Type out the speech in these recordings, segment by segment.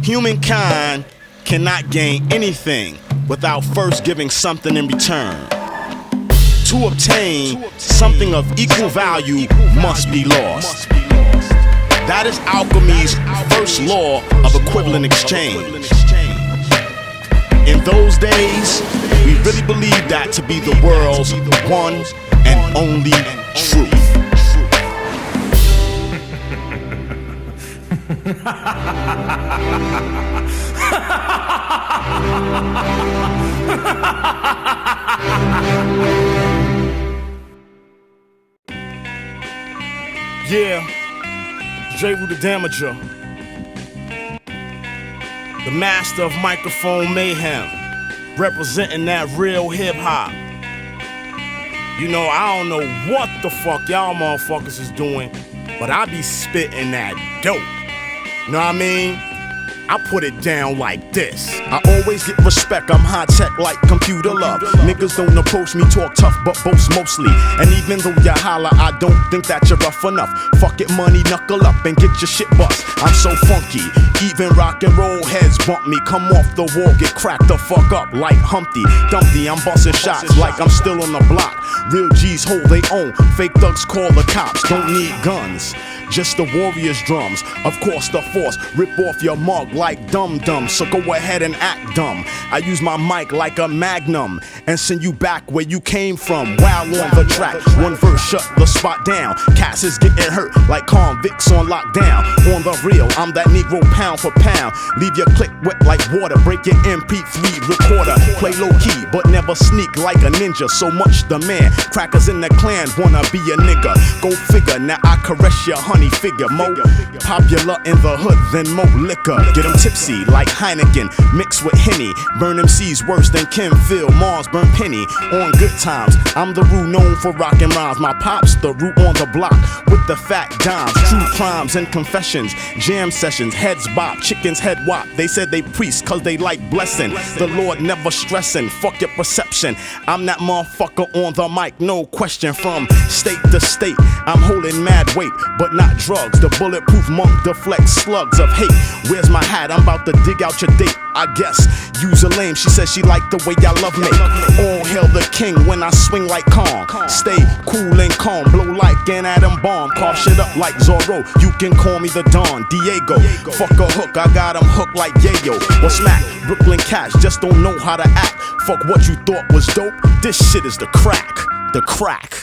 Humankind cannot gain anything without first giving something in return. To obtain something of equal value must be lost. That is alchemy's first law of equivalent exchange. In those days, we really believed that to be the world's one and only truth. Yeah, Jeru The Damaja, the master of microphone mayhem, representing that real hip-hop. You know, I don't know what the fuck y'all motherfuckers is doing, but I be spitting that dope. Know what I mean? I put it down like this. I always get respect, I'm high tech like computer love. Niggas don't approach me, talk tough, but boast mostly. And even though you holler, I don't think that you're rough enough. Fuck it, money, knuckle up and get your shit bust. I'm so funky, even rock and roll heads bump me. Come off the wall, get cracked the fuck up like Humpty Dumpty. I'm busting shots like I'm still on the block. Real G's hold they own, fake thugs call the cops. Don't need guns, just the warrior's drums. Of course the force, rip off your mug like dum-dum. So go ahead and act dumb. I use my mic like a magnum and send you back where you came from. While on the track, one verse shut the spot down. Cats is getting hurt like convicts on lockdown. On the real, I'm that Negro pound for pound. Leave your click wet like water, break your MP3 recorder. Play low key, but never sneak like a ninja. So much demand, crackers in the clan wanna be a nigga. Go figure, now I caress your honey figure. Mo popular in the hood than Mo liquor. Get them tipsy like Heineken, mixed with Henny. Burn MCs worse than Kim Phil, Mars burn Penny. On good times, I'm the Roo known for rockin' rhymes. My pops the root on the block with the fat dimes. True crimes and confessions, jam sessions, heads bop, chickens head wop. They said they priest cause they like blessing. The Lord never stressing, fuck your perception. I'm that motherfucker on the mic, no question. From state to state, I'm holding mad weight, but not drugs. The bulletproof monk deflects slugs of hate. Where's my hat? I'm about to dig out your date. I guess use a lame. She says she like the way I love me. All hail the king when I swing like Kong. Stay cool and calm, blow like an atom bomb. Carve shit up like Zorro. You can call me the Don Diego. Fuck a hook, I got him hooked like Yayo. Or smack Brooklyn cats just don't know how to act. Fuck what you thought was dope. This shit is the crack. The crack.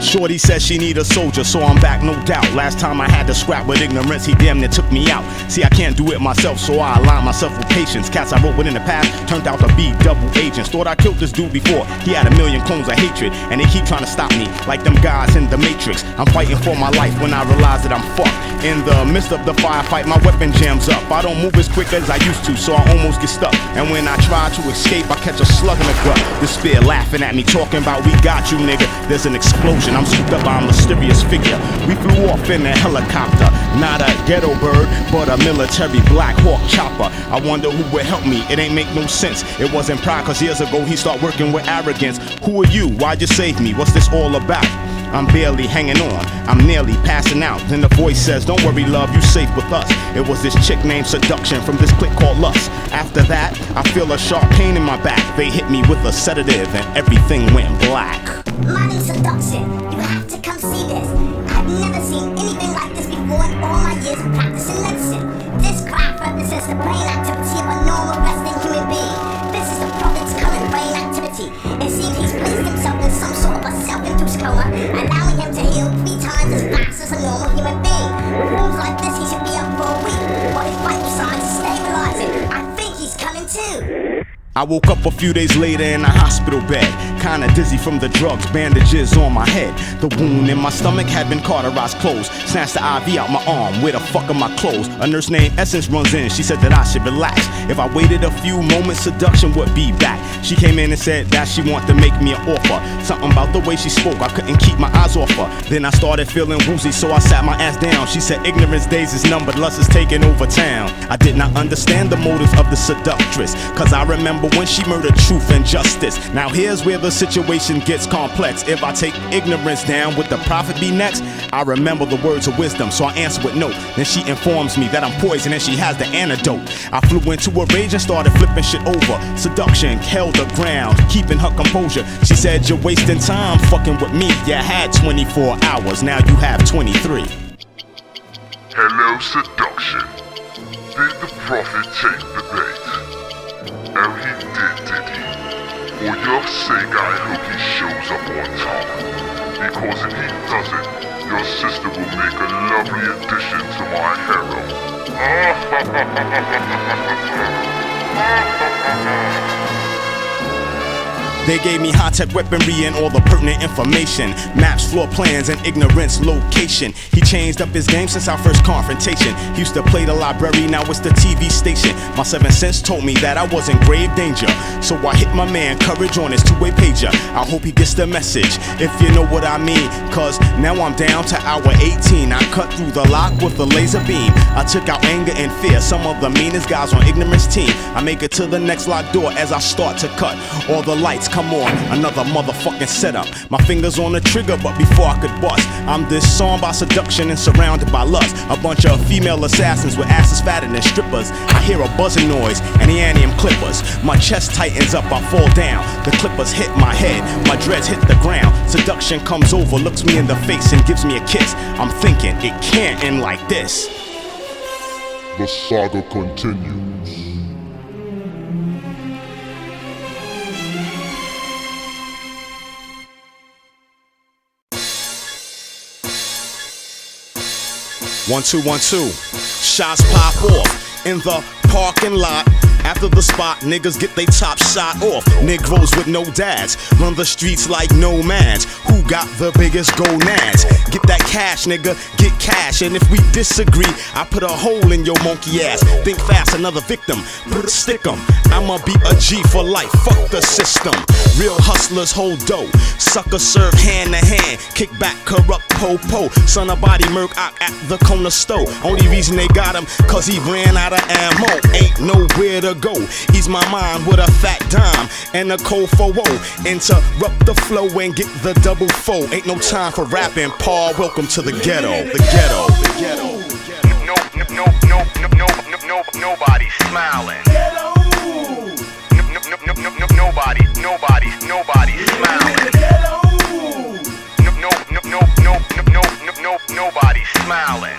Shorty says she need a soldier, so I'm back, no doubt. Last time I had to scrap with ignorance, he damn near took me out. See, I can't do it myself, so I align myself with patience. Cats I wrote with in the past turned out to be double agents. Thought I killed this dude before, he had a million clones of hatred, and they keep trying to stop me, like them guys in the Matrix. I'm fighting for my life when I realize that I'm fucked. In the midst of the firefight, my weapon jams up. I don't move as quick as I used to, so I almost get stuck. And when I try to escape, I catch a slug in the gut. Despair laughing at me, talking about we got you, nigga. There's an explosion, I'm scooped up by a mysterious figure. We flew off in a helicopter, not a ghetto bird, but a military Black Hawk chopper. I wonder who would help me, it ain't make no sense. It wasn't pride, cause years ago he started working with arrogance. Who are you? Why'd you save me? What's this all about? I'm barely hanging on, I'm nearly passing out. Then the voice says, don't worry love, you safe with us. It was this chick named Seduction from this clique called Lust. After that, I feel a sharp pain in my back. They hit me with a sedative and everything went black. My name's Seduction, you have to come see this. I've never seen anything like this before in all my years of practicing medicine. This craft represents the brain activity of a normal resting human being. This is the prophet's current brain activity. It seems he's placed himself in some sort of a self-induced coma, allowing him to heal 3 times as fast as a normal human being. With rooms like this, he should be up for a week, while his vital signs are stabilizing. I think he's coming too. I woke up a few days later in a hospital bed. kinda dizzy from the drugs, bandages on my head. The wound in my stomach had been cauterized closed. Snatched the IV out my arm, where the fuck are my clothes? A nurse named Essence runs in, she said that I should relax. If I waited a few moments, seduction would be back. She came in and said that she wanted to make me an offer. Something about the way she spoke, I couldn't keep my eyes off her. Then I started feeling woozy, so I sat my ass down. She said ignorance days is numbered, lust is taking over town. I did not understand the motives of the seductress, cause I remember when she murdered truth and justice. Now here's where the situation gets complex. If I take ignorance down, would the prophet be next? I remember the words of wisdom, so I answer with no. Then she informs me that I'm poisoned and she has the antidote. I flew into a rage and started flipping shit over. Seduction held the ground, keeping her composure. She said, you're wasting time fucking with me. You had 24 hours, now you have 23. Hello, seduction. Did the prophet take the bait? Oh, he did he? For your sake, I hope he shows up on top. Because if he doesn't, your sister will make a lovely addition to my harem. They gave me high-tech weaponry and all the pertinent information. Maps, floor plans, and ignorance location. He changed up his game since our first confrontation. He used to play the library, now it's the TV station. My 7 cents told me that I was in grave danger, so I hit my man Courage on his two-way pager. I hope he gets the message, if you know what I mean. Cause now I'm down to hour 18. I cut through the lock with a laser beam. I took out anger and fear, some of the meanest guys on ignorance team. I make it to the next locked door as I start to cut. All the lights come on, another motherfucking setup. My fingers on the trigger, but before I could bust, I'm disarmed by seduction and surrounded by lust. A bunch of female assassins with asses fatter than strippers. I hear a buzzing noise and the anium clippers. My chest tightens up, I fall down. The clippers hit my head, my dreads hit the ground. Seduction comes over, looks me in the face and gives me a kiss. I'm thinking, it can't end like this. The saga continues. One, two, 1, 2. Shots pop off in the parking lot. After the spot, niggas get they top shot off. Negroes with no dads run the streets like nomads. Who got the biggest gonads? Get that cash, nigga, get cash. And if we disagree, I put a hole in your monkey ass. Think fast, another victim, stick 'em. I'ma be a G for life, fuck the system. Real hustlers hold dough, sucker serve hand to hand. Kick back, corrupt po-po, son of body murk out at the corner store. Only reason they got him, cause he ran out of ammo. Ain't nowhere to go, ease my mind with a fat dime and a cold for woe. Interrupt the flow and get the double foe. Ain't no time for rapping, Paul, welcome to the ghetto. The ghetto, the ghetto. Nobody's smiling. Nobody's smiling. Nobody's smiling.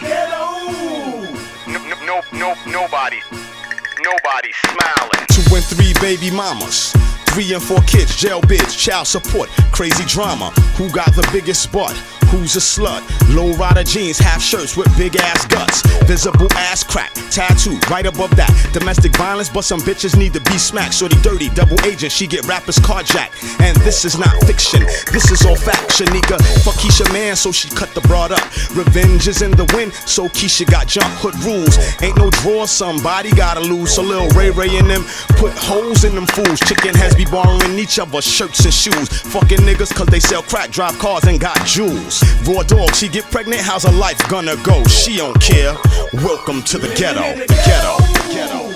Nobody's smiling. 2 and 3 baby mamas, 3 and 4 kids, jail bids, child support, crazy drama. Who got the biggest butt? Who's a slut? Low rider jeans, half shirts with big ass guts. Visible ass crack, tattoo right above that. Domestic violence, but some bitches need to be smacked. Shorty dirty, double agent, she get rappers carjacked. And this is not fiction, this is all fact. Shanika, fuck Keisha man, so she cut the broad up. Revenge is in the wind, so Keisha got jump. Hood rules, ain't no draw, somebody gotta lose. So Lil Ray Ray and them put holes in them fools. Chicken heads be borrowing each other shirts and shoes. Fucking niggas cause they sell crack, drive cars and got jewels. Raw dog, she get pregnant, how's her life gonna go? She don't care. Welcome to the ghetto. The ghetto. The ghetto.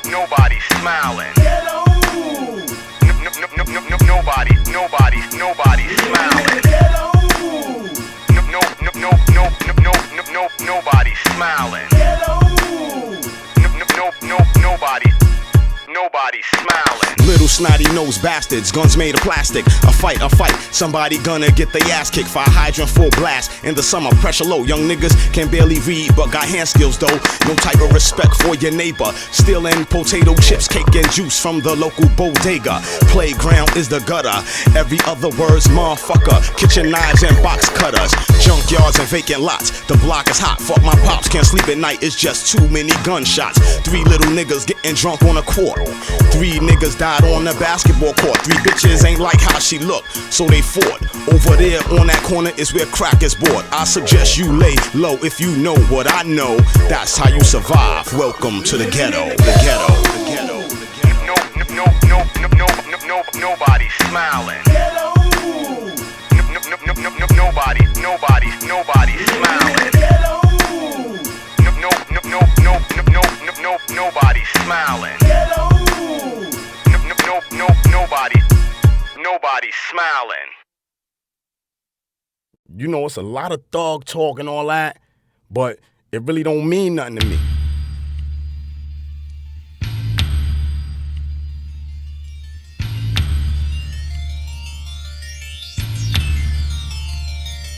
Nobody's smiling. Nobody's smiling. Nobody's smiling. Nobody's smiling. Little snotty nosed bastards, guns made of plastic. A fight, somebody gonna get their ass kicked. Fire hydrant full blast. In the summer, pressure low. Young niggas can barely read, but got hand skills though. No type of respect for your neighbor. Stealing potato chips, cake and juice from the local bodega. Playground is the gutter. Every other word's motherfucker. Kitchen knives and box cutters. Junkyards and vacant lots. The block is hot. Fuck my pops, can't sleep at night. It's just too many gunshots. 3 little niggas getting drunk on a quart. 3 niggas died on on a basketball court. 3 bitches ain't like how she look, so they fought. Over there on that corner is where crack is bought. I suggest you lay low if you know what I know. That's how you survive. Welcome to the ghetto. The ghetto. The ghetto. Nobody's smiling. Nobody's smiling. Nobody's smiling. Nobody's smiling. You know, it's a lot of thug talk and all that, but it really don't mean nothing to me.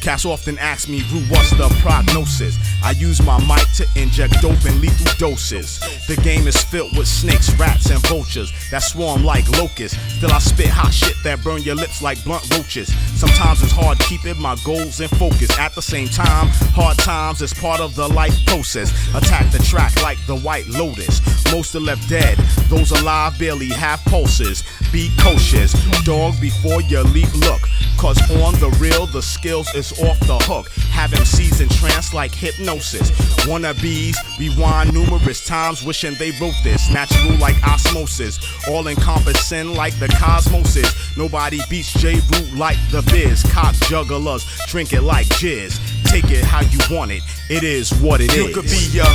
Cats often ask me, Rue, what's the prognosis? I use my mic to inject dope in lethal doses. The game is filled with snakes, rats, and vultures that swarm like locusts. Still I spit hot shit that burn your lips like blunt roaches. Sometimes it's hard keeping my goals in focus. At the same time, hard times is part of the life process. Attack the track like the White Lotus. Most are left dead, those alive barely have pulses. Be cautious, dog, before you leap, look. Cause on the real, the skills is off the hook. Have MCs in trance like hypnosis. Wannabes rewind numerous times wishing they wrote this. Natural like osmosis, all encompassing like the cosmos is. Nobody beats Jeru like the biz. Cock jugglers drink it like jizz. Take it how you want it, it is what it is. You could be a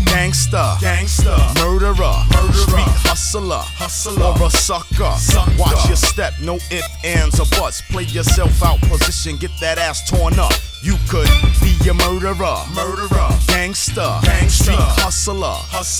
gangster, murderer, street hustler, or a sucker. Watch your step, no ifs, ands, or buts. Play yourself out, position, get that ass torn up. You could be a murderer, gangster, street hustler,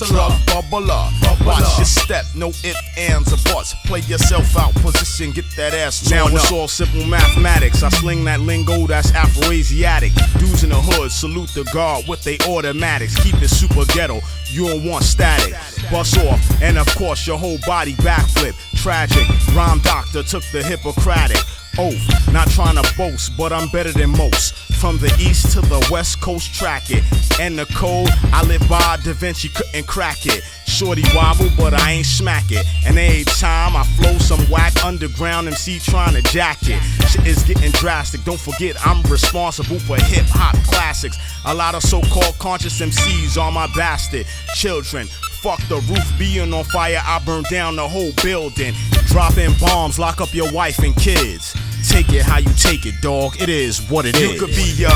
drug bubbler. Watch your step, no ifs, ands, or buts. Play yourself out, position, get that ass torn up. Now it's all simple mathematics. I sling that lingo that's Afro-Asiatic. Dudes in the hood salute the guard with they automatics. Keep it super ghetto, you don't want static. Bust off, and of course your whole body backflip. Tragic, rhyme doctor took the Hippocratic oath. Not trying to boast, but I'm better than most. From the east to the west coast, track it. And the code I live by, Da Vinci couldn't crack it. Shorty wobble, but I ain't smack it. And every time I flow some whack underground MC trying to jack it. Shit is getting drastic, don't forget I'm responsible for hip-hop classics. A lot of so-called conscious MCs are my bastard children. Fuck the roof being on fire, I burn down the whole building. Dropping bombs, lock up your wife and kids. Take it how you take it, dog, it is what it is. You could be a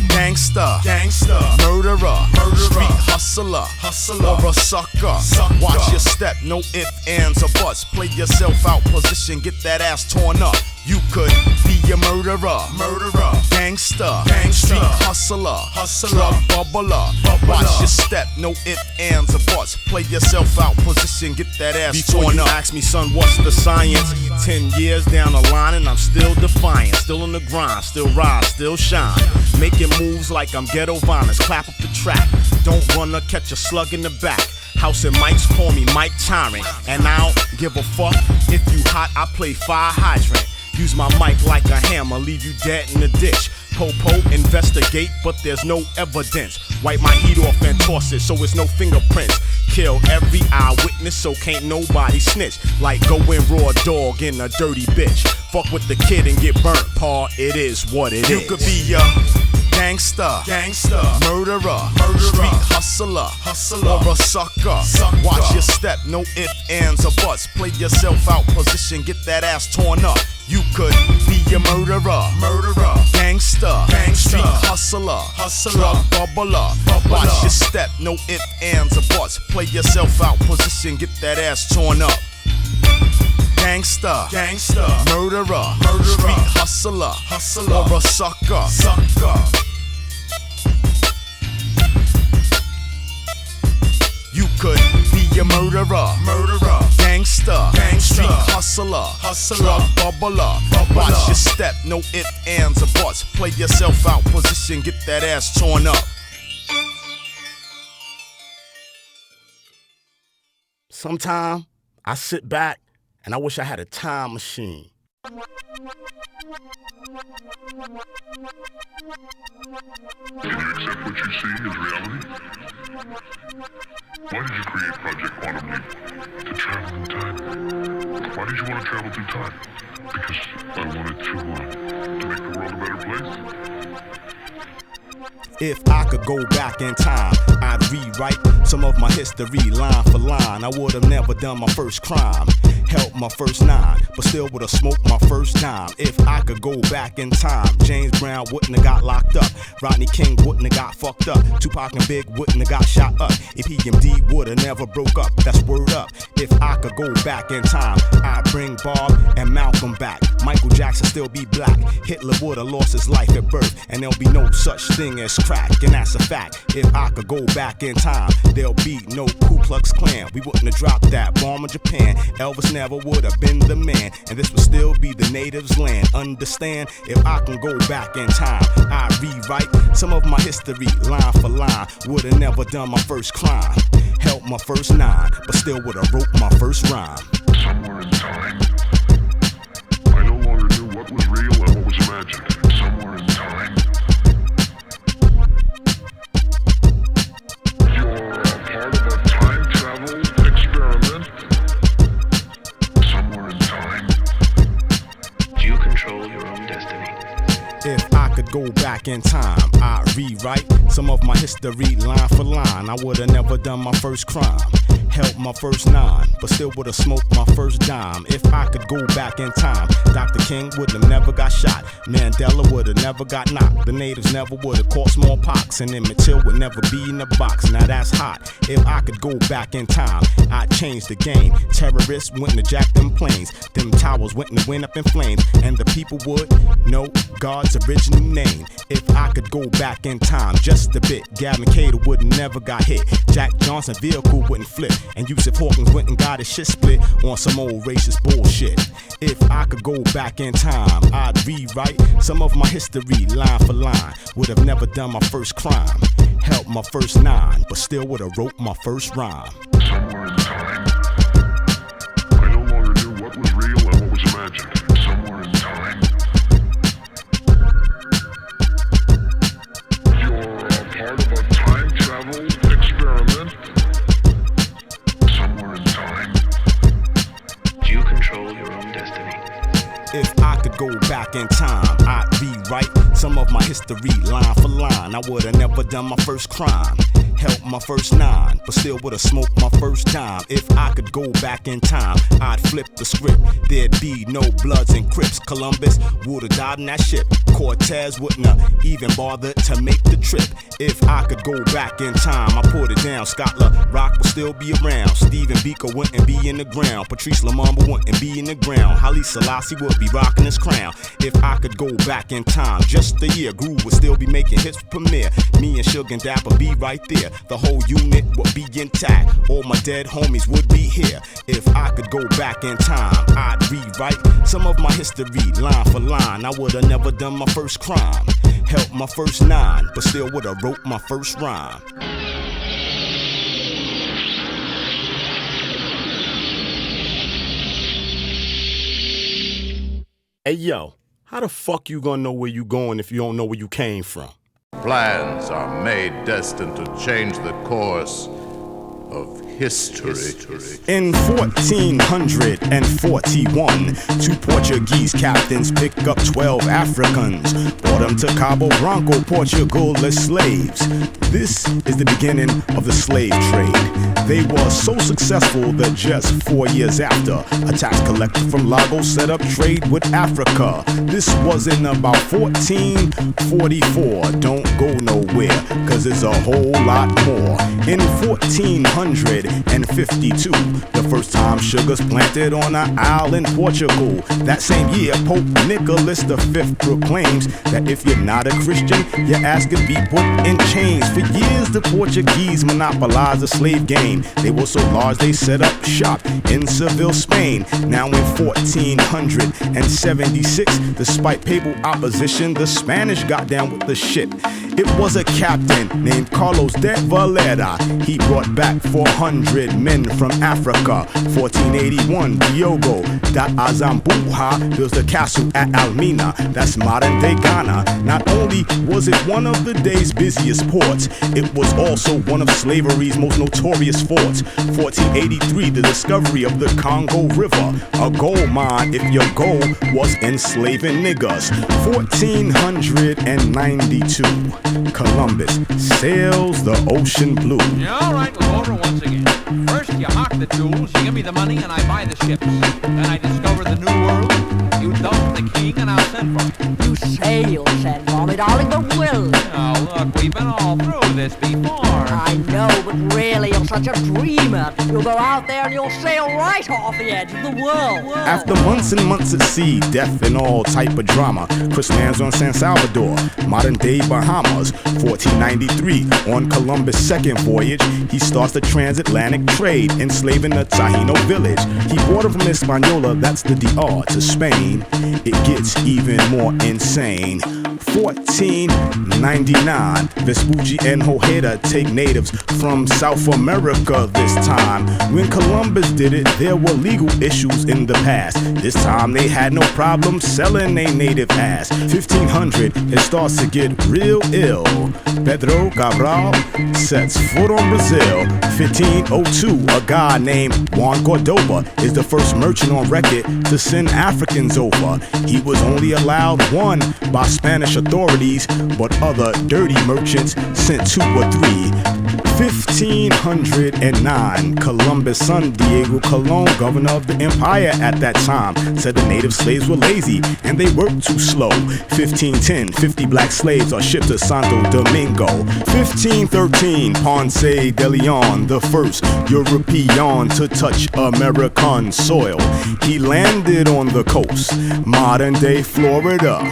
gangster, murderer, street hustler, or a sucker. Watch your step, no ifs, ands, or buts. Play yourself out, position, get that ass torn up. You could be a murderer, gangster, street hustler, drug bubbler. Watch your step, no ifs, ands, or buts. Play yourself out, position, get that ass torn up. Before you ask me, son, what's the science? 10 years down the line and I'm still defiant. Still on the grind, still rise, still shine. Making moves like I'm ghetto viners. Clap up the track, don't wanna catch a slug in the back. House and mics call me Mike Tyrant. And I don't give a fuck if you hot, I play fire hydrant. Use my mic like a hammer, leave you dead in the ditch. Popo, investigate, but there's no evidence. Wipe my heat off and toss it, so it's no fingerprints. Kill every eyewitness, so can't nobody snitch. Like going raw dog in a dirty bitch. Fuck with the kid and get burnt, paw, it is what it is. You could be a gangster, murderer, street hustler, or a sucker. Watch your step, no ifs, ands, or buts. Play yourself out, position, get that ass torn up. You could be a murderer, gangster, street hustler, drug bubbler. Watch your step, no ifs, ands, or buts. Play yourself out, position, get that ass torn up. Gangster, murderer, street hustler, or a sucker. You could be a murderer, gangster, street hustler, drug bubbler. Watch your step, no ifs, ands, or buts. Play yourself out, position, get that ass torn up. Sometimes I sit back and I wish I had a time machine. Can you accept what you see as reality? Why did you create Project Quantum Leap? To travel in time. Why did you want to travel through time? Because I wanted to make the world a better place. If I could go back in time, I'd rewrite some of my history line for line. I would've never done my first crime, helped my first nine, but still would've smoked my first dime. If I could go back in time, James Brown wouldn't have got locked up, Rodney King wouldn't have got fucked up, Tupac and Big wouldn't have got shot up, EPMD would've never broke up, that's word up. If I could go back in time, I'd bring Bob and Malcolm back, Michael Jackson still be black, Hitler would've lost his life at birth, and there'll be no such thing as crack, and that's a fact. If I could go back in time, there'll be no Ku Klux Klan. We wouldn't have dropped that bomb on Japan. Elvis never would have been the man, and this would still be the natives' land. Understand? If I can go back in time, I'd rewrite some of my history line for line. Would have never done my first crime, helped my first nine, but still would have wrote my first rhyme. Somewhere in time, I no longer knew what was real and what was imagined. Somewhere in time, you're a part of a time travel experiment. Somewhere in time, you control your own destiny. If I could go back in time, I'd rewrite some of my history line for line. I would've never done my first crime, helped my first nine, but still would've smoked my first dime. If I could go back in time, Dr. King would've never got shot, Mandela would've never got knocked, the natives never would've caught smallpox, and Emmett Till would never be in the box. Now that's hot. If I could go back in time, I'd change the game. Terrorists wouldn't have jacked them planes, them towers wouldn't have went up in flames, and the people would know God's original name. If I could go back in time just a bit, Gavin Cater would never got hit, Jack Johnson vehicle wouldn't flip, and Yusuf Hawkins went and got his shit split on some old racist bullshit. If I could go back in time, I'd rewrite some of my history line for line. Would have never done my first crime, helped my first nine, but still would have wrote my first rhyme. somewhere in time, I no longer knew what was real and what was imagined. Somewhere in time, you're a part of a time travel experiment. Somewhere in time, You control your own destiny. If I could go back in time, I'd rewrite some of my history line for line. I would've never done my first crime, helped my first nine, but still would've smoked my first dime. If I could go back in time, I'd flip the script. There'd be no Bloods and Crips. Columbus would've died in that ship. Cortez wouldn't have even bothered to make the trip. If I could go back in time, I put it down. Scott LaRock would still be around. Stephen Biko wouldn't be in the ground. Patrice Lumumba wouldn't be in the ground. Haile Selassie would be rocking his crown. If I could go back in time, just a year, Groove would still be making hits premiere. Me and Suge and Dapper be right there. The whole unit would be intact. All my dead homies would be here. If I could go back in time, I'd rewrite some of my history line for line. I would've never done my first crime, helped my first nine, but still would've wrote my first rhyme. Hey yo, how the fuck you gonna know where you going if you don't know where you came from? Plans are made destined to change the course of history. In 1441, two Portuguese captains pick up 12 Africans, brought them to Cabo Branco, Portugal as slaves. This is the beginning of the slave trade. They were so successful that just 4 years after, a tax collector from Lagos set up trade with Africa. This was in about 1444. Don't go nowhere, cause there's a whole lot more. In 1452, the first time sugar's planted on an isle in Portugal. That same year, Pope Nicholas V proclaims that if you're not a Christian, your ass could be put in chains. For years, the Portuguese monopolized the slave game. They were so large they set up shop in Seville, Spain. Now in 1476, despite papal opposition, the Spanish got down with the shit. It was a captain named Carlos de Valera. He brought back 400 1,500 men from Africa. 1481, Diogo da Azambuja builds the castle at Almina, that's modern day Ghana. Not only was it one of the day's busiest ports, it was also one of slavery's most notorious forts. 1483, the discovery of the Congo River, a gold mine if your goal was enslaving niggas. 1492, Columbus sails the ocean blue. Yeah, all right, we'll go over once again. First, you hawk the jewels, you give me the money, and I buy the ships. Then I discover the new world. You dump the king, and I'll send for you. You say you'll send for me, darling, but will. Now, look, we've been all through this before. I know, but really, you're such a dreamer. You'll go out there and you'll sail right off the edge of the world. After months and months at sea, death and all type of drama, Chris lands on San Salvador, modern day Bahamas. 1493, on Columbus' second voyage, he starts the transatlantic trade, enslaving the Taino village. He boarded from Hispaniola, that's the DR, to Spain. It gets even more insane. 1499, Vespucci and Hojeda take natives from South America this time. When Columbus did it, there were legal issues in the past. This time they had no problem selling their native ass. 1500, it starts to get real ill. Pedro Cabral sets foot on Brazil. 1502, a guy named Juan Cordoba is the first merchant on record to send Africans over. He was only allowed one by Spanish authorities, but other dirty merchants sent 2 or 3. 1509, Columbus' son Diego Colon, governor of the empire at that time, said the native slaves were lazy and they worked too slow. 1510, 50 black slaves are shipped to Santo Domingo. 1513, Ponce de Leon, the first European to touch American soil. He landed on the coast, modern day Florida,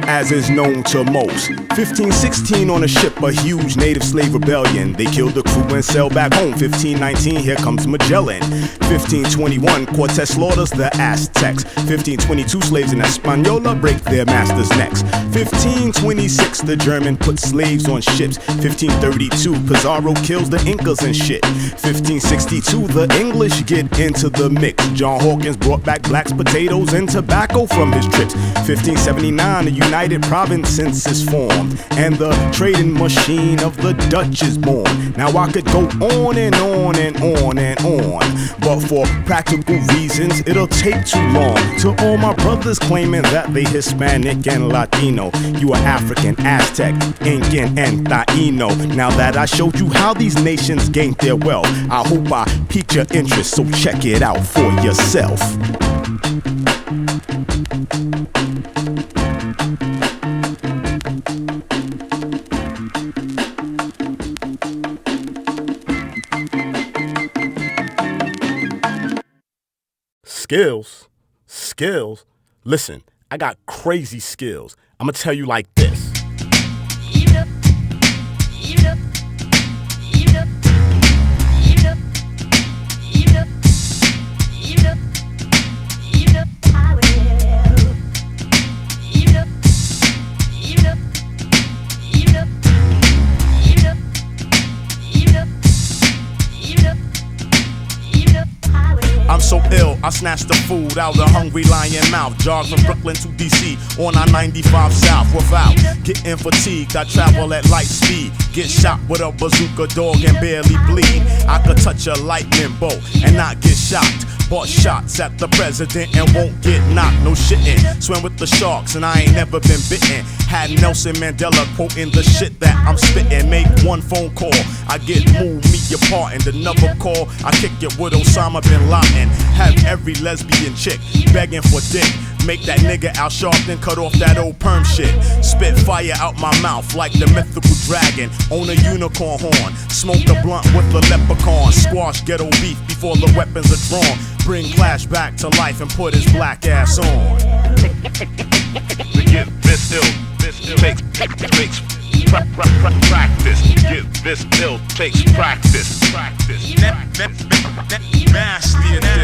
as is known to most. 1516, on a ship, a huge native slave rebellion. They killed the crew and sailed back home. 1519, here comes Magellan. 1521, Cortez slaughters the Aztecs. 1522, slaves in Hispaniola break their masters' necks. 1526, the German put slaves on ships. 1532, Pizarro kills the Incas and shit. 1562, the English get into the mix. John Hawkins brought back blacks, potatoes, and tobacco from his trips. 1579, the United Provinces is formed, and the trading machine of the Dutch is born. Now I could go on and on and on and on, but for practical reasons, it'll take too long. To all my brothers claiming that they Hispanic and Latino, you are African, Aztec, Incan, and Taino. Now that I showed you how these nations gained their wealth, I hope I piqued your interest, so check it out for yourself. Skills. Listen, I got crazy skills. I'ma tell you like this. I'm so ill, I snatched the food out of the hungry lion mouth. Jogged from Brooklyn to DC on I-95 South without getting fatigued. I travel at light speed, get shot with a bazooka dog and barely bleed. I could touch a lightning bolt and not get shocked. Bought shots at the president and won't get knocked, no shitting. Swim with the sharks and I ain't never been bitten. Had Nelson Mandela quoting the shit that I'm spitting. Make one phone call, I get moved, meet your part, and another call, I kick it with Osama bin Laden. Have every lesbian chick begging for dick. Make that nigga Al Sharpton cut off that old perm shit. Spit fire out my mouth like the mythical dragon. Own a unicorn horn. Smoke the blunt with the leprechaun. Squash ghetto beef before the weapons are drawn. Bring Clash back to life and put his black ass on. To get this ill, takes practice. Get this ill takes practice.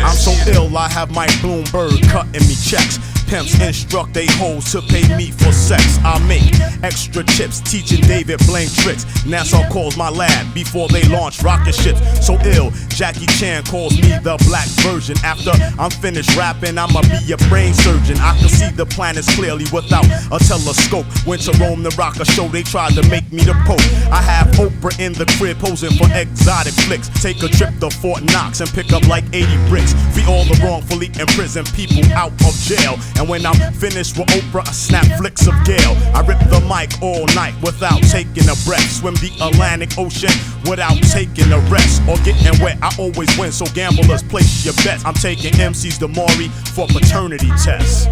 I'm so ill, I have Mike Bloomberg cutting me checks. Pimps instruct they hoes to pay me for sex. I make extra chips, teaching David Blaine tricks. NASA calls my lab before they launch rocket ships. So ill, Jackie Chan calls me the black version. After I'm finished rapping, I'ma be a brain surgeon. I can see the planets clearly without a telescope. Went to Rome to rock a show, they tried to make me the Pope. I have Oprah in the crib posing for exotic flicks. Take a trip to Fort Knox and pick up like 80 bricks. Free all the wrongfully imprisoned people out of jail. And when I'm finished with Oprah, I snap flicks of Gale. I rip the mic all night without taking a breath. Swim the Atlantic Ocean without taking a rest. Or getting wet, I always win, so gamblers place your bets. I'm taking MCs to Maury for paternity tests.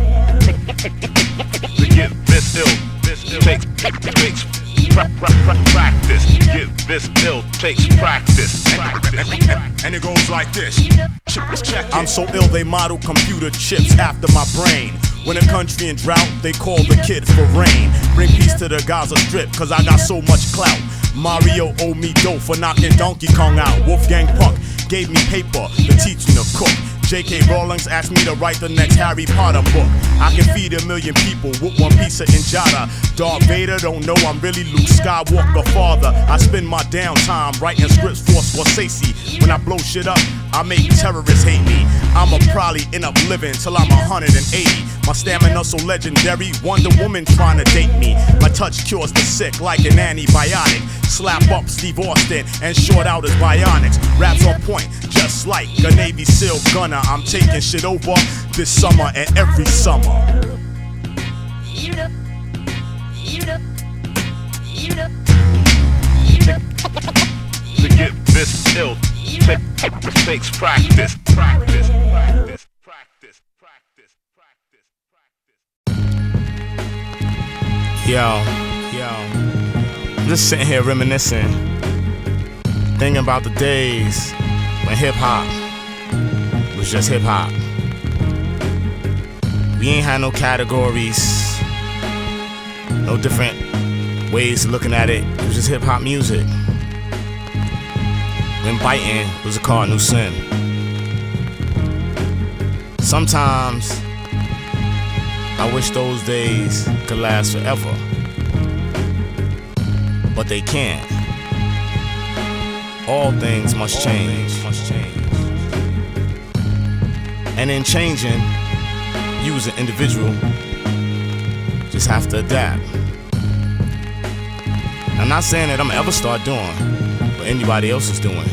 To get this ill takes practice. Get this ill takes practice. And it goes like this. I'm so ill they model computer chips after my brain. When a country in drought, they call the kid for rain. Bring peace to the Gaza Strip, cause I got so much clout. Mario owed me dough for knocking Donkey Kong out. Wolfgang Puck gave me paper to teach me to cook. J.K. Rowling asked me to write the next Harry Potter book. I can feed 1 million people with one piece of injera. Darth Vader don't know I'm really Luke Skywalker father. I spend my downtime writing scripts for Scorsese. When I blow shit up, I make terrorists hate me. I'ma probably end up living till I'm 180. My stamina so legendary, Wonder Woman trying to date me. My touch cures the sick like an antibiotic. Slap up Steve Austin and short out his bionics. Raps on point, just like a Navy SEAL gunner. I'm taking shit over this summer and every summer. To get this ill takes practice. Yo, just sitting here reminiscing, thinking about the days when hip hop was just hip hop. We ain't had no categories, no different ways of looking at it. It was just hip hop music. When biting was a cardinal sin. Sometimes I wish those days could last forever, but they can't. All things must change. And in changing, you as an individual just have to adapt. I'm not saying that I'm gonna ever start doing what anybody else is doing,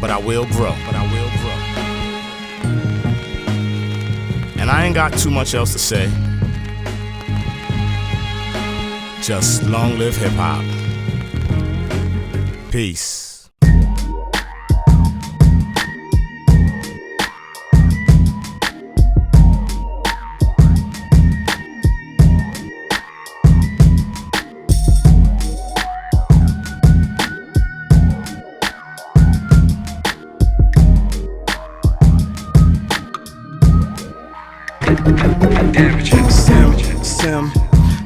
but I will grow. And I ain't got too much else to say. Just long live hip hop. Peace. Sim,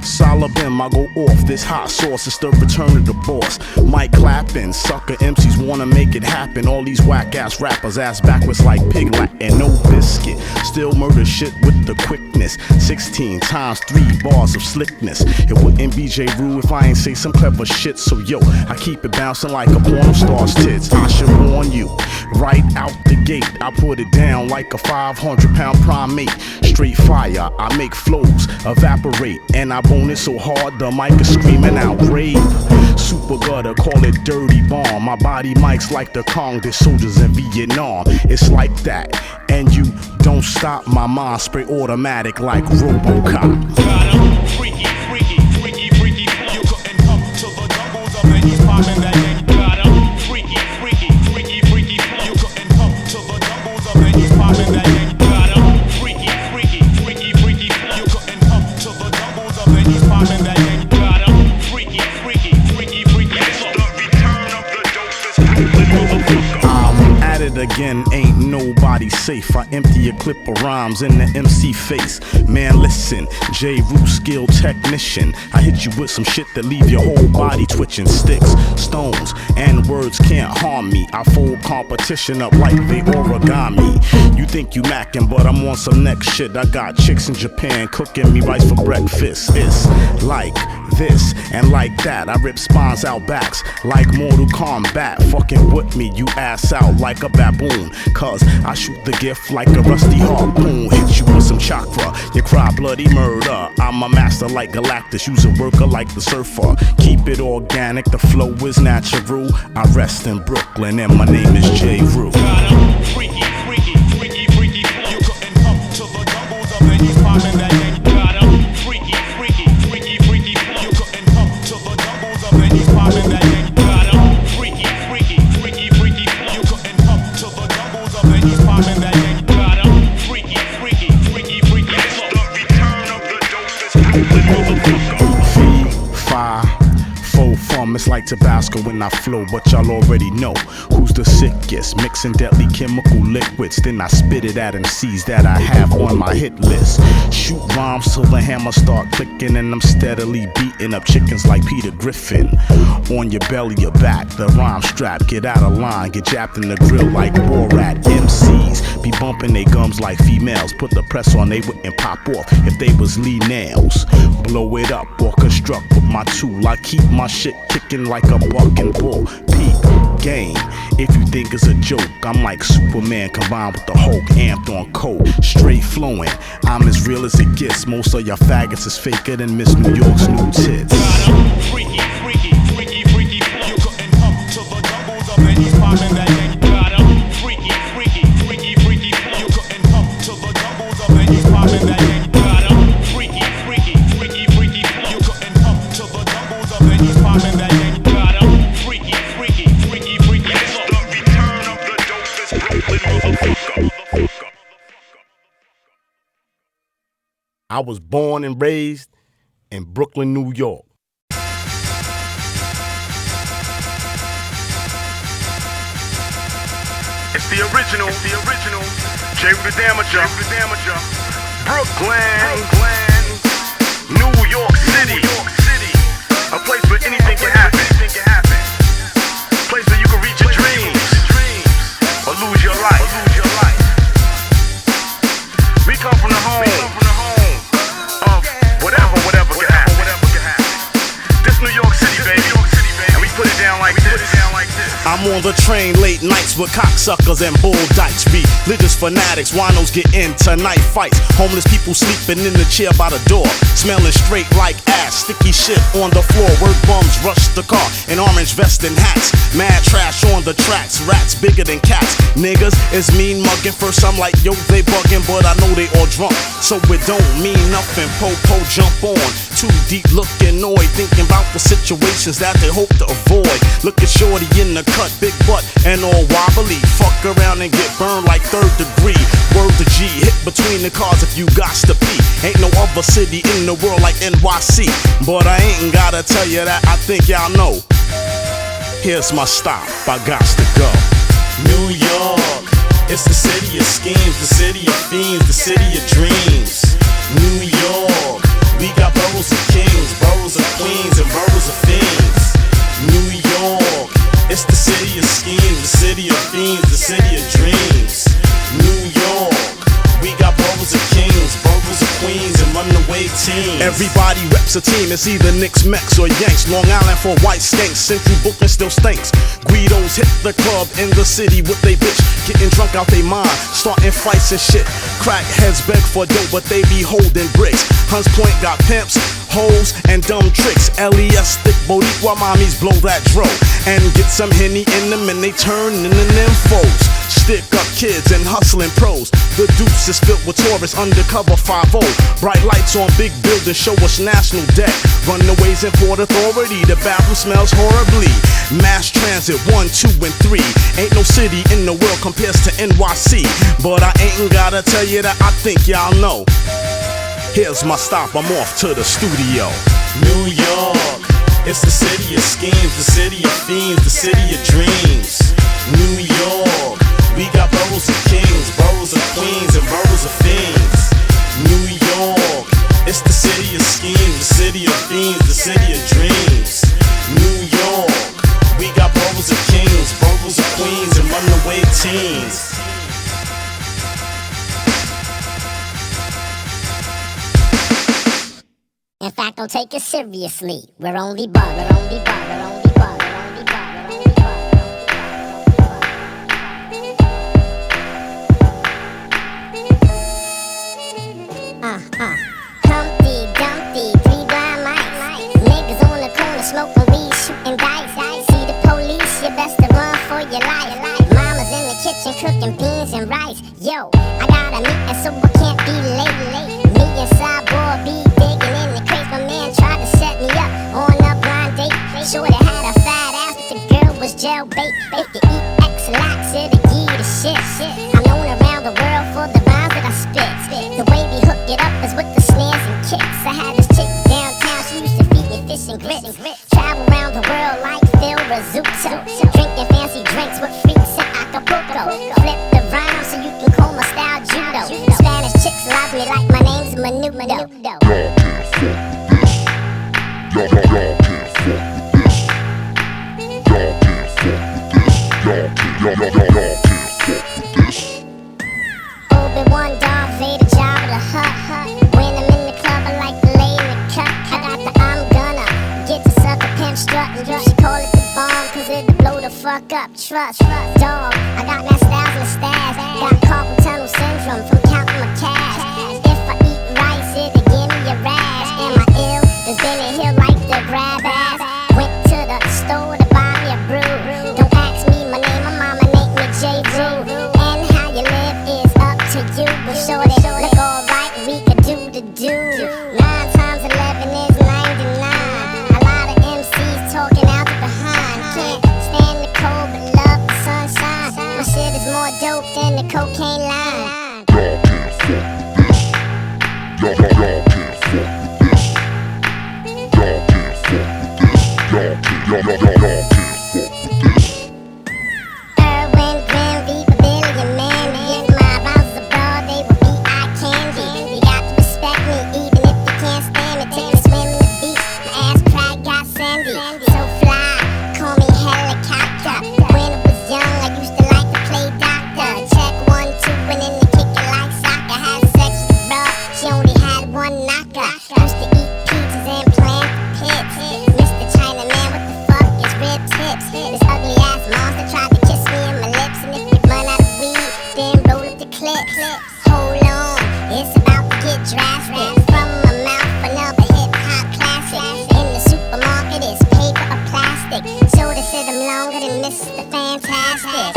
Solomon, I go off. This hot sauce is the return of the boss. Mike clapping, sucker MCs wanna make it happen. All these whack ass rappers ass backwards like pig and no biscuit. Still murder shit with the quickness. 16 times 3 bars of slickness. It wouldn't be Jeru if I ain't say some clever shit. So yo, I keep it bouncing like a porno star's tits. I should warn you, right out the gate, I put it down like a 500-pound primate. Straight fire, I make flows evaporate, and I bone it so hard the mic is screaming out rave. Super gutter, call it dirty bomb. My body mics like the Kong, the soldiers in Vietnam. It's like that, and you don't stop. My mind spray automatic like RoboCop. Freaky, freaky, freaky, freaky. You couldn't come to the jungles of the East popping that gang. Freaky, freaky, freaky, freaky. You couldn't come to the jungles of the East popping that gang. Freaky, freaky, freaky, freaky. You couldn't come to the jungles of the East popping that gang. Freaky, freaky, freaky, freaky. It's the return of the dopest motherfucker. I'm at it again, ain't nobody safe. I empty a clip of rhymes in the MC face. Man, listen, Jeru skill technician. I hit you with some shit that leave your whole body twitching. Sticks, stones, and words can't harm me. I fold competition up like they origami. You think you mackin', but I'm on some next shit. I got chicks in Japan cooking me rice for breakfast. It's like this and like that. I rip spines out backs like Mortal Kombat. Fucking with me, you ass out like a baboon. Cause I shoot the gift like a rusty harpoon. Hit you with some chakra, you cry bloody murder. I'm a master like Galactus, use a worker like the surfer. Keep it organic, the flow is natural. I rest in Brooklyn and my name is Jeru. Freaky, freaky, freaky, freaky. You couldn't come to the jungles of the East Poppin' that gang. Got 'em. Freaky, freaky, freaky, freaky. You couldn't come to the jungles of the East Poppin' that gang. Got 'em. Freaky, freaky, freaky, freaky. You couldn't come to the jungles of the East Poppin' that gang. Got 'em. Freaky, freaky, freaky, freaky. It's the return of the dopest Brooklyn motherfucker. Fire. It's like Tabasco when I flow, but y'all already know who's the sickest. Mixing deadly chemical liquids, then I spit it at MCs that I have on my hit list. Shoot rhymes till the hammer start clicking, and I'm steadily beating up chickens like Peter Griffin. On your belly or back, the rhyme strap, get out of line, get jabbed in the grill like Borat. MCs be bumping they gums like females, put the press on they wouldn't pop off if they was Lee Nails. Blow it up or construct with my tool, I keep my shit kicking like a bucking bull. Peak game. If you think it's a joke, I'm like Superman combined with the Hulk, amped on coke, straight flowing. I'm as real as it gets. Most of y'all faggots is faker than Miss New York's new tits. Freaky, freaky, freaky, freaky. You couldn't come to the jungles of the East Poppin' that gang. Got 'em. Freaky, freaky, freaky, freaky. You couldn't come to the jungles of the East Poppin' that gang. Got 'em. Freaky, freaky, freaky, freaky. You couldn't come to the jungles of the East Poppin' that gang. Got 'em. Freaky, freaky, freaky, freaky. It's the return of the dopest Brooklyn motherfucker. I was born and raised in Brooklyn, New York. It's the original, Jeru The Damaja, Brooklyn, New York City, a place where anything can happen, a place where you can reach your dreams, or lose your life. We come from the home of whatever can happen. This New York City, baby, and we put it down like this. I'm on the train late nights with cocksuckers and bull dykes. Religious fanatics, winos get into night fights. Homeless people sleeping in the chair by the door, smelling straight like ass. Sticky shit on the floor. Word bums rush the car in orange vests and hats. Mad trash on the tracks. Rats bigger than cats. Niggas is mean mugging. First I'm like, yo, they bugging, but I know they all drunk, so it don't mean nothing. Po jump on. Too deep looking annoyed, thinking about the situations that they hope to avoid. Look at shorty in the cut, big butt and all wobbly. Fuck around and get burned like 3rd degree. Word to G, hit between the cars if you got to pee. Ain't no other city in the world like NYC, but I ain't gotta tell you that, I think y'all know. Here's my stop, I got to go. New York, it's the city of schemes, the city of fiends, the city of dreams. New York, we got boroughs of kings, boroughs of queens, and boroughs of fiends. New York, it's the city of schemes, the city of fiends, the city of dreams. New York, we got boroughs of kings, boroughs of queens, and runaway teams. Everybody reps a team, it's either Knicks, Mets, or Yanks. Long Island for white skanks, Central Brooklyn still stinks. Guidos hit the club in the city with they bitch, getting drunk out they mind, starting fights and shit. Crackheads beg for dough, but they be holding bricks. Hunts Point got pimps, hoes, and dumb tricks. LES thick Boricua mommies blow that dro, and get some Henny in them and they turn into them foes. Stick up kids and hustling pros. The deuce is filled with tourists, undercover 5-0. Bright lights on big buildings show us national debt. Runaways in Port Authority, the bathroom smells horribly. Mass transit 1, 2, and 3. Ain't no city in the world compares to NYC, but I ain't gotta tell you that, I think y'all know. Here's my stop, I'm off to the studio. New York, it's the city of schemes, the city of fiends, the city of dreams. New York, we got don't take it seriously. We're only bug, we're only bug, we're only bug, we're only bug, we're only bug. Humpty Dumpty, three blind mice. Niggas on the corner smoking weed, shooting dice. See the police, you best to run for your life. Mama's in the kitchen cooking beans and rice. Yo, I got a meeting so I can't be late. Me and Cyborg be digging in the crates. My man tried to set me up on a blind date. Shorty had a fat ass, but the girl was jailbait. If you eat X-Lax, it'll give you the shit. I'm known around the world for the rhymes that I spit. The way we hook it up is with the snares and kicks. I had this chick downtown, she used to feed me fish and grits. Travel around the world like Phil Rizzuto, drinking fancy drinks with freaks in Acapulco. Flip the rhyme so you can call my style judo. Spanish chicks love me like my name's Menudo. Obi-Wan, Darth Vader, Jabba the Hutt. When I'm in the club, I like to lay in the cut. I got the I'm gonna get the sucker pimp strutting. You should call it the bomb, cause it'll blow the fuck up. Trust, dog, I got mad styles and stash. Got carpal tunnel syndrome from counting my cash. If I eat rice, it'll give me a rash. Am I ill? There's been a hill like the grab ass. Went to the store to buy me a brew. Don't ask me my name, my mama named me Jeru. And how you live is up to you. But shorty, look alright, we could do the do. 9 times 11 is 99. A lot of MCs talking out the behind. Can't stand the cold but love the sunshine. My shit is more dope than the cocaine line. Erwin, Grim, Reaper, Billy, and Mandy. If my rhymes was abroad, they would be eye candy. You got to respect me, even if you can't stand me. Take a swim in the beach, my ass crack got sandy. So fly, call me helicopter. When I was young, I used to like to play doctor. Check 1, 2, and then they kick it like soccer. Had sex with the bro, she only had one knocker. Used to eat pizzas and plant pits. Mr. Chinaman, what the fuck is rib tips? This ugly ass monster tried to kiss me in my lips. And if you run out of weed, then roll up the clip. Hold on, it's about to get drastic. From my mouth, another hip-hop classic. In the supermarket, it's paper or plastic. So they said I'm longer than Mr. Fantastic.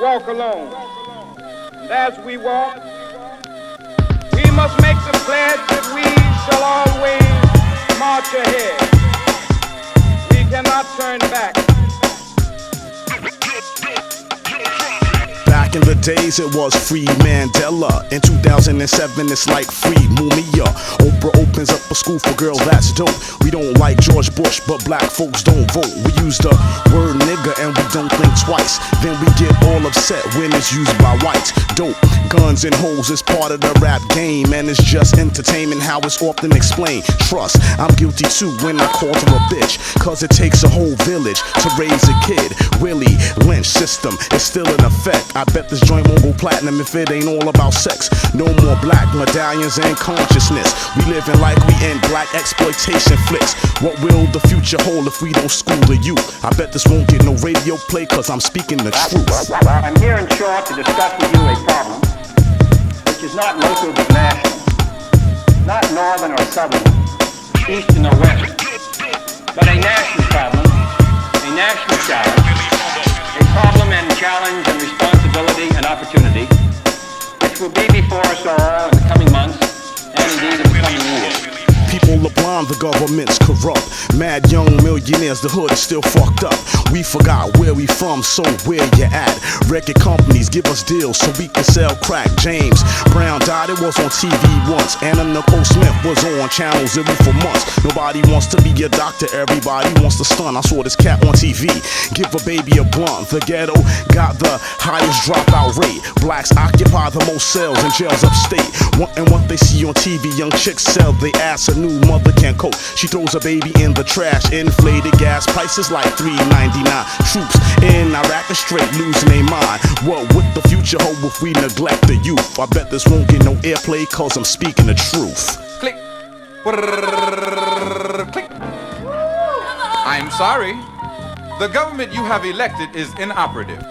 Walk alone. And as we walk, we must make the pledge that we shall always march ahead. We cannot turn back. Back in the days, it was free Mandela. In 2007, it's like free Mumia. Oprah opens up a school for girls, that's dope. We don't like George Bush, but black folks don't vote. We use the word nigga and we don't think twice. Then we get all upset when it's used by whites. Dope, guns and hoes is part of the rap game, and it's just entertainment how it's often explained. Trust, I'm guilty too when I call her a bitch, cause it takes a whole village to raise a kid. Willie Lynch system is still in effect. I bet this joint won't go platinum if it ain't all about sex. No more black medallions and consciousness. We living like we in black exploitation flicks. What will the future hold if we don't school the youth? I bet this won't get no radio play cause I'm speaking the truth. I'm here in short to discuss with you a problem which is not local but national. Not northern or southern, eastern or western, but a national problem, a national challenge, a problem and challenge and responsibility and opportunity which will be before us all in the coming months and indeed in the coming years. People are blind crime, the government's corrupt. Mad young millionaires, the hood is still fucked up. We forgot where we from, so where you at? Record companies give us deals so we can sell crack. James Brown died, it was on TV once. Anna Nicole Smith was on Channel Zero for months. Nobody wants to be a doctor, everybody wants to stun. I saw this cat on TV, give a baby a blunt. The ghetto got the highest dropout rate. Blacks occupy the most cells in jails upstate. And what they see on TV, young chicks sell they ass. A new mother can't cope, she throws a baby in the trash. Inflated gas prices like $3.99. Troops in Iraq are straight losing their mind. What would the future hold if we neglect the youth? I bet this won't get no airplay cause I'm speaking the truth. Click. Click. I'm sorry. The government you have elected is inoperative.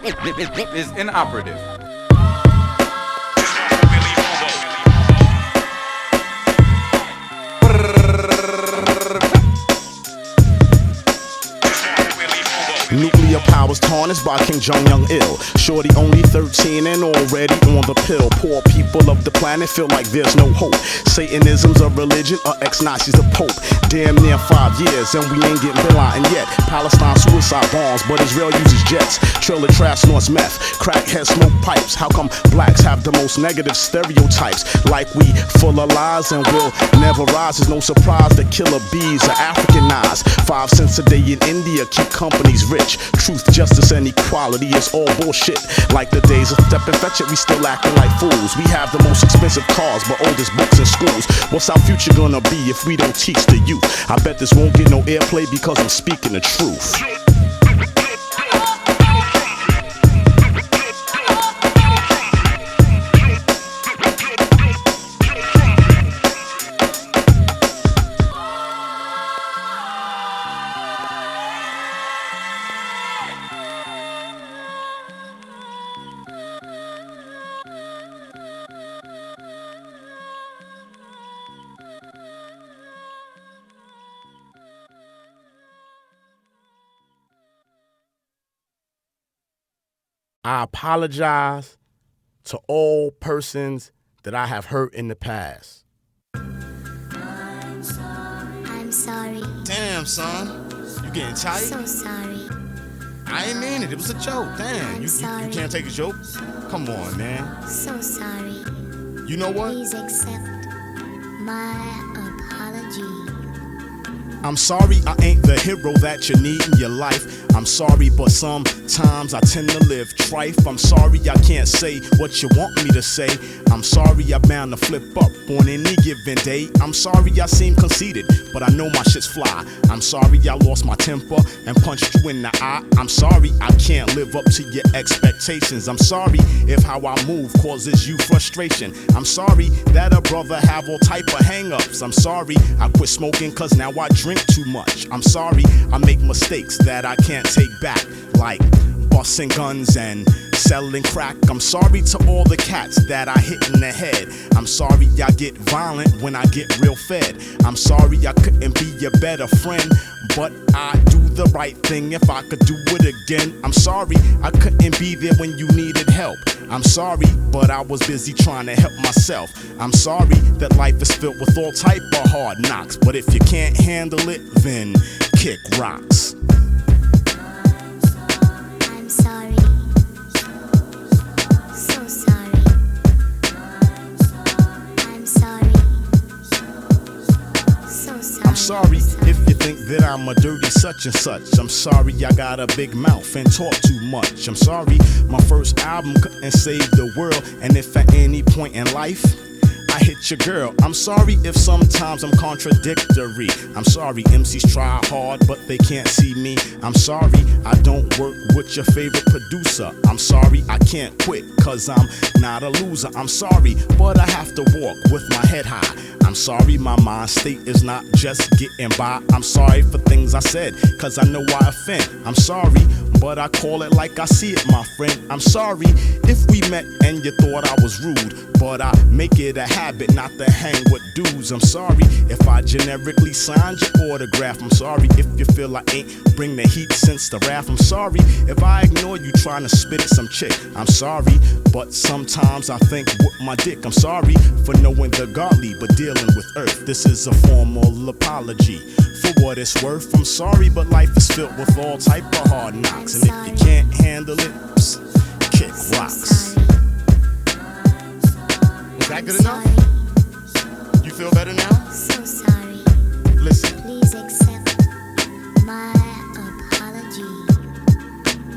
Is inoperative. Nuclear powers tarnished by King Jong ill. Shorty only 13 and already on the pill. Poor people of the planet feel like there's no hope. Satanism's a religion, or ex-Nazis a pope. Damn near 5 years and we ain't getting Bin Laden yet. Palestine suicide bombs, but Israel uses jets. Trailer trash snorts meth, crackheads smoke pipes. How come blacks have the most negative stereotypes? Like we full of lies and will never rise. It's no surprise that killer bees are Africanized. 5 cents a day in India keep companies rich. Truth, justice, and equality is all bullshit. Like the days of step and fetch it, we still acting like fools. We have the most expensive cars, but oldest books in schools. What's our future gonna be if we don't teach the youth? I bet this won't get no airplay because I'm speaking the truth. I apologize to all persons that I have hurt in the past. I'm sorry. Damn, son. You getting tight? So sorry. I ain't mean it. It was a joke. Damn. You can't take a joke? Come on, man. So sorry. You know what? Please accept my apology. I'm sorry I ain't the hero that you need in your life. I'm sorry, but sometimes I tend to live trife. I'm sorry I can't say what you want me to say. I'm sorry I'm bound to flip up on any given day. I'm sorry I seem conceited, but I know my shit's fly. I'm sorry I lost my temper and punched you in the eye. I'm sorry I can't live up to your expectations. I'm sorry if how I move causes you frustration. I'm sorry that a brother have all type of hang-ups. I'm sorry I quit smoking cause now I drink too much. I'm sorry I make mistakes that I can't take back, like busting guns and selling crack. I'm sorry to all the cats that I hit in the head. I'm sorry I get violent when I get real fed. I'm sorry I couldn't be a better friend, but I do the right thing if I could do it again. I'm sorry I couldn't be there when you needed help. I'm sorry, but I was busy trying to help myself. I'm sorry that life is filled with all type of hard knocks, but if you can't handle it, then kick rocks. I'm sorry. So sorry. I'm sorry. So sorry. I'm sorry if you think that I'm a dirty such and such. I'm sorry I got a big mouth and talk too much. I'm sorry my first album couldn't save the world, and if at any point in life I hit your girl, I'm sorry if sometimes I'm contradictory. I'm sorry MCs try hard but they can't see me. I'm sorry I don't work with your favorite producer. I'm sorry I can't quit cause I'm not a loser. I'm sorry but I have to walk with my head high. I'm sorry my mind state is not just getting by. I'm sorry for things I said cause I know I offend. I'm sorry but I call it like I see it, my friend. I'm sorry if we met and you thought I was rude, but I make it a habit not to hang with dudes. I'm sorry if I generically signed your autograph. I'm sorry if you feel I ain't bring the heat since the wrath. I'm sorry if I ignore you trying to spit at some chick. I'm sorry, but sometimes I think with my dick. I'm sorry for knowing the godly but dealing with earth. This is a formal apology for what it's worth. I'm sorry, but life is filled with all type of hard knocks, and if you can't handle it, kick rocks. Is that good enough? You feel better now? So sorry. Listen. Please accept my apology.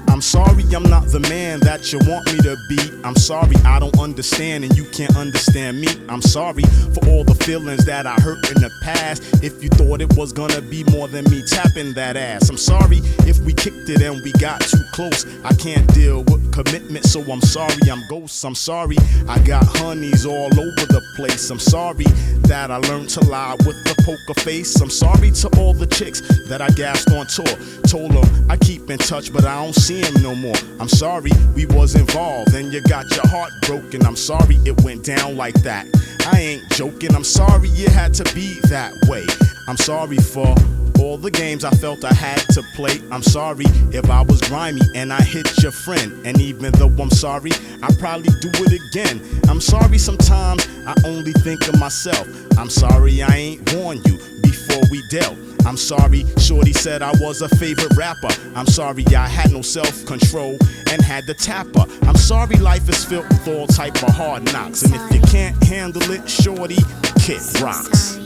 I'm sorry I'm not the man that you want me to be. I'm sorry I don't understand and you can't understand me. I'm sorry for all the feelings that I hurt in the past. If you thought it was gonna be more than me tapping that ass. I'm sorry if we kicked it and we got too close. I can't deal with commitment, so I'm sorry I'm ghost. I'm sorry I got honeys all over the place. I'm sorry that I learned to lie with a poker face. I'm sorry to all the chicks that I gassed on tour. Told them I keep in touch but I don't see them no more. I'm sorry we was involved and you got your heart broken. I'm sorry it went down like that. I ain't joking. I'm sorry it had to be that way. I'm sorry for all the games I felt I had to play. I'm sorry if I was grimy and I hit your friend. And even though I'm sorry, I probably do it again. I'm sorry sometimes I only think of myself. I'm sorry I ain't warned you before we dealt. I'm sorry Shorty said I was a favorite rapper. I'm sorry I had no self-control and had to tap her. I'm sorry life is filled with all type of hard knocks, and if you can't handle it, Shorty, kick rocks.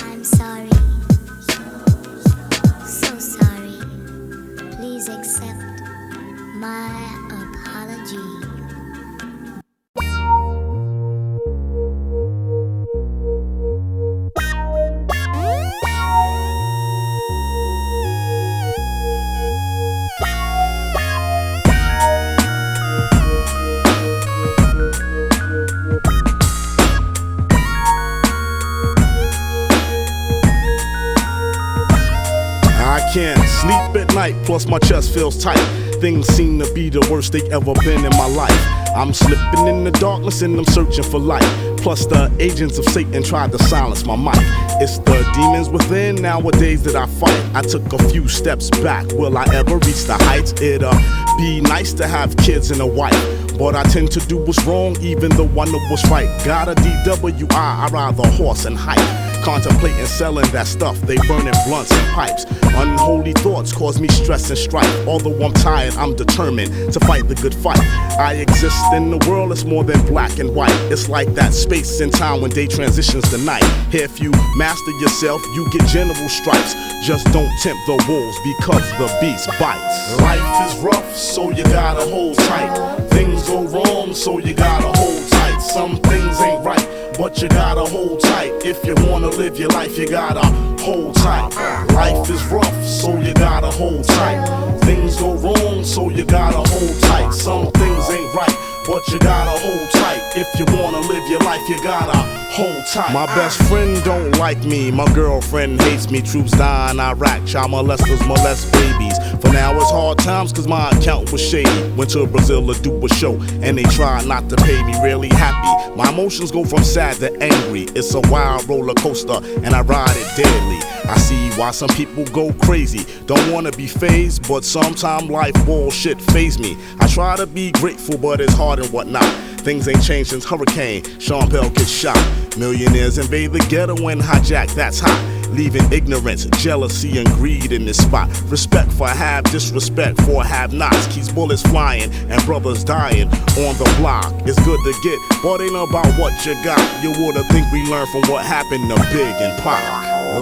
I'm sorry. So sorry. Please accept my apology. I can't sleep at night, plus my chest feels tight. Things seem to be the worst they ever been in my life. I'm slipping in the darkness and I'm searching for light. Plus the agents of Satan tried to silence my mic. It's the demons within nowadays that I fight. I took a few steps back, will I ever reach the heights? It'll be nice to have kids and a wife, but I tend to do what's wrong even though I know what's right. Got a DWI, I ride the horse and hike. Contemplating selling that stuff, they burning blunts and pipes. Unholy thoughts cause me stress and strife. Although I'm tired, I'm determined to fight the good fight. I exist in the world, it's more than black and white. It's like that space and time when day transitions to night. Here if you master yourself, you get general stripes. Just don't tempt the wolves because the beast bites. Life is rough, so you gotta hold tight. Things go wrong, so you gotta hold tight. Some things ain't right, but you gotta hold tight. If you wanna live your life, you gotta hold tight. Life is rough, so you gotta hold tight. Things go wrong, so you gotta hold tight. Some things ain't right, but you gotta hold tight. If you wanna live your life, you gotta hold tight. My best friend don't like me, my girlfriend hates me. Troops die in Iraq, child molesters molest babies. For now it's hard times cause my account was shady. Went to Brazil to do a show and they tried not to pay me. Really happy, my emotions go from sad to angry. It's a wild roller coaster and I ride it daily. I see why some people go crazy. Don't wanna be phased, but sometime life bullshit phase me. I try to be grateful, but it's hard and whatnot. Things ain't changed since Hurricane Sean Bell gets shot. Millionaires invade the ghetto and hijack, that's hot. Leaving ignorance, jealousy, and greed in this spot. Respect for have, disrespect for have-nots. Keeps bullets flying and brothers dying on the block. It's good to get, but ain't about what you got. You woulda think we learned from what happened to Big and Pac.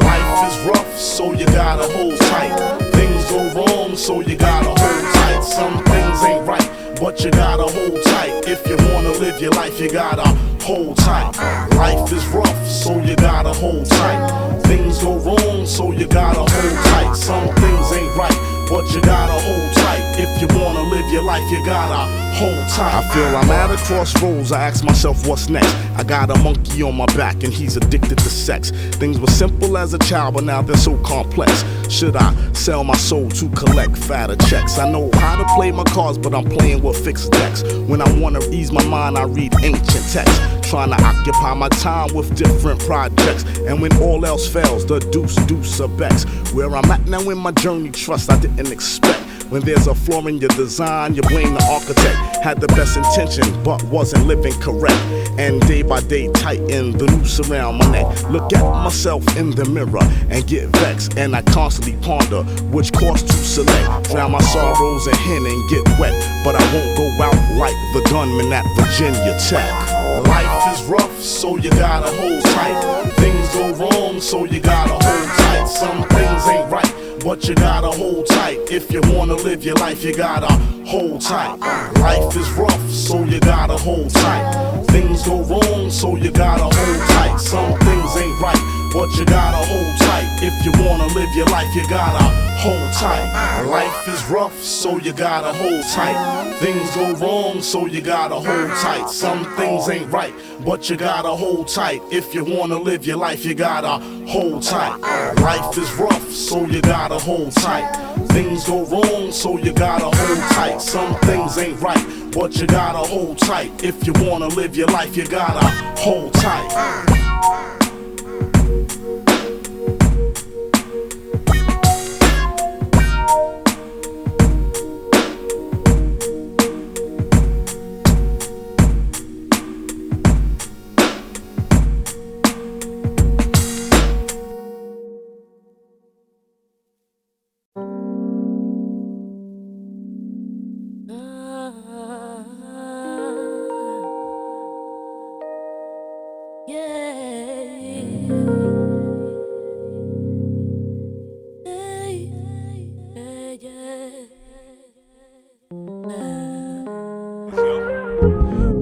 Life is rough, so you gotta hold tight. Things go wrong, so you gotta hold tight. Some things ain't right, but you gotta hold tight. If you wanna live your life, you gotta hold tight. Life is rough, so you gotta hold tight. Things go wrong, so you gotta hold tight. Some things ain't right, but you gotta hold tight. If you wanna live your life, you gotta hold tight. I feel I'm at a crossroads, I ask myself what's next. I got a monkey on my back and he's addicted to sex. Things were simple as a child, but now they're so complex. Should I sell my soul to collect fatter checks? I know how to play my cards, but I'm playing with fixed decks. When I wanna ease my mind, I read ancient texts, trying to occupy my time with different projects. And when all else fails, the deuce of Bex. Where I'm at now in my journey, trust I didn't expect. When there's a flaw in your design, you blame the architect. Had the best intention, but wasn't living correct. And day by day, tighten the noose around my neck. Look at myself in the mirror and get vexed. And I constantly ponder which course to select. Drown my sorrows in hen and get wet. But I won't go out like the gunman at Virginia Tech. Life is rough, so you gotta hold tight. Things go wrong, so you gotta hold tight. Some things ain't right, but you gotta hold tight. If you wanna live your life, you gotta hold tight. Life is rough, so you gotta hold tight. Things go wrong, so you gotta hold tight. Some things ain't right, but you gotta hold tight. If you wanna live your life, you gotta hold tight. Life is rough, so you gotta hold tight. Things go wrong, so you gotta hold tight. Some things ain't right, but you gotta hold tight. If you wanna live your life, you gotta hold tight. Life is rough, so you gotta hold tight. Things go wrong, so you gotta hold tight. Some things ain't right, but you gotta hold tight. If you wanna live your life, you gotta hold tight.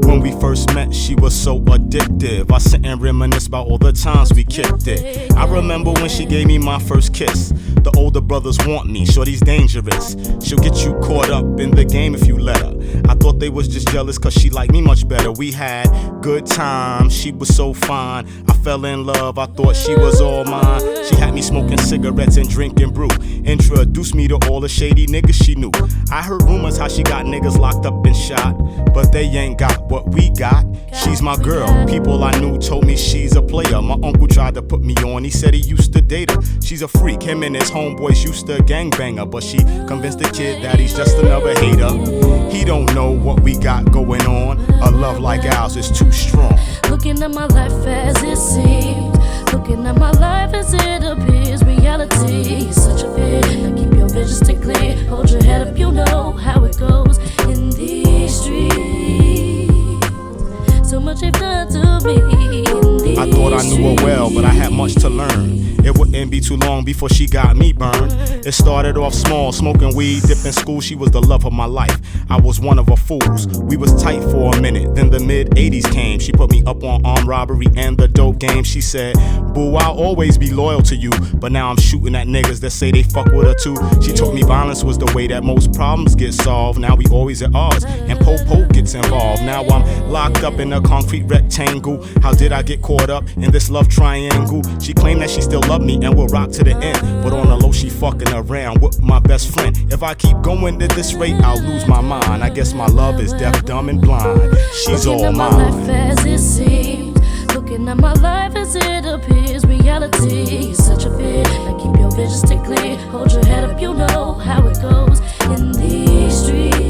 When we first met, she was so addictive. I sit and reminisce about all the times we kicked it. I remember when she gave me my first kiss. The older brothers want me, shorty's dangerous. She'll get you caught up in the game if you let her. I thought they was just jealous cause she liked me much better. We had good times, she was so fine. I fell in love, I thought she was all mine. She had me smoking cigarettes and drinking brew. Introduced me to all the shady niggas she knew. I heard rumors how she got niggas locked up and shot, but they ain't got what we got. She's my girl, people I knew told me she's a player. My uncle tried to put me on, he said he used to date her. She's a freak, him and his homeboys used to gangbang her, but she convinced the kid that he's just another hater. He don't know what we got going on. A love like ours is too strong. Looking at my life as it seems, looking at my life as it appears. Reality is such a bit. Now keep your vision stay clear. Hold your head up, you know how it goes in these streets. So much they've done to me. I thought I knew her well, but I had much to learn. It wouldn't be too long before she got me burned. It started off small, smoking weed, dipping school. She was the love of my life. I was one of her fools. We was tight for a minute, then the mid-80s came. She put me up on armed robbery and the dope game. She said, boo, I'll always be loyal to you. But now I'm shooting at niggas that say they fuck with her too. She told me violence was the way that most problems get solved. Now we always at odds, and po-po gets involved. Now I'm locked up in a concrete rectangle. How did I get caught up in this love triangle? She claimed that she still loved me and will rock to the end, but on the low she fucking around with my best friend. If I keep going at this rate, I'll lose my mind. I guess my love is deaf, dumb, and blind. She's all mine. Looking at my life as it seems, looking at my life as it appears. Reality is such a bit. Now keep your vision stay clear. Hold your head up, you know how it goes in these streets.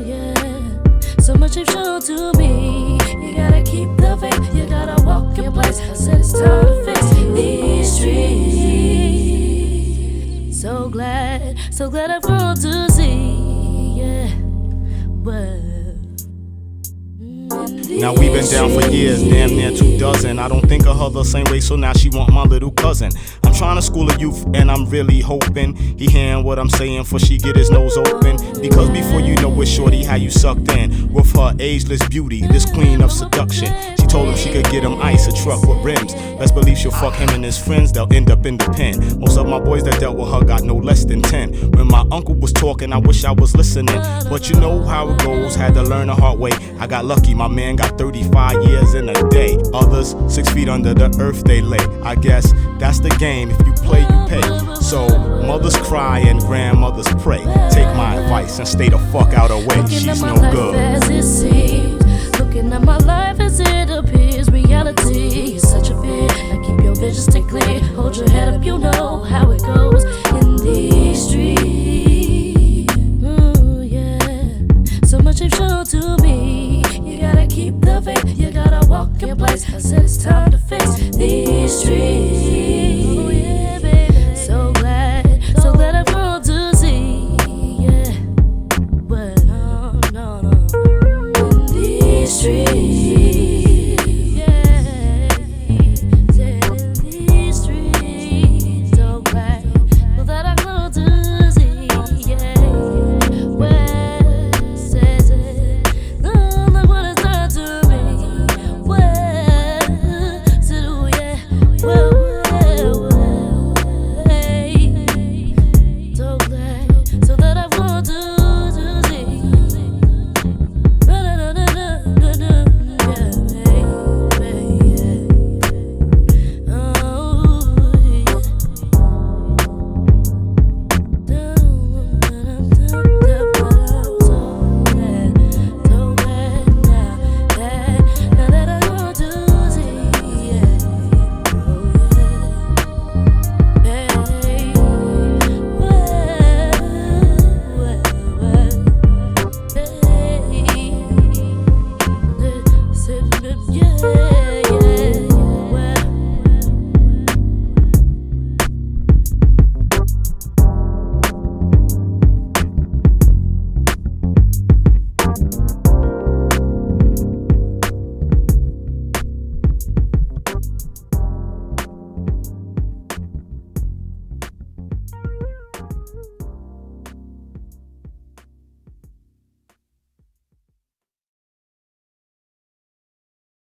Yeah, so much you've shown to me. You gotta keep the faith, you gotta walk in place. I said it's time to fix these streets. So glad I've grown to see, yeah. Well, now we've been down for years, damn near 2 dozen. I don't think of her the same way, so now she want my little cousin. I'm trying to school a youth, and I'm really hoping he hearing what I'm saying, for she get his nose open. Because before you know it, shorty, how you sucked in with her ageless beauty, this queen of seduction. She told him she could get him ice, a truck with rims. Best believe she'll fuck him and his friends, they'll end up in the pen. Most of my boys that dealt with her got no less than 10. When my uncle was talking, I wish I was listening. But you know how it goes, had to learn the hard way. I got lucky, my man got 35 years in a day. Others, 6 feet under the earth they lay. I guess that's the game, if you play, you pay. So, mothers cry and grandmothers pray. Take my advice and stay the fuck out of way. She's no good. As it seems, looking at my life as it appears, reality is such a fear. Now keep your vision stay clear, hold your head up, you know how it goes in these streets. Ooh, yeah. So much you've shown to me. You gotta keep the faith, you gotta walk your place. I said it's time to face these streets.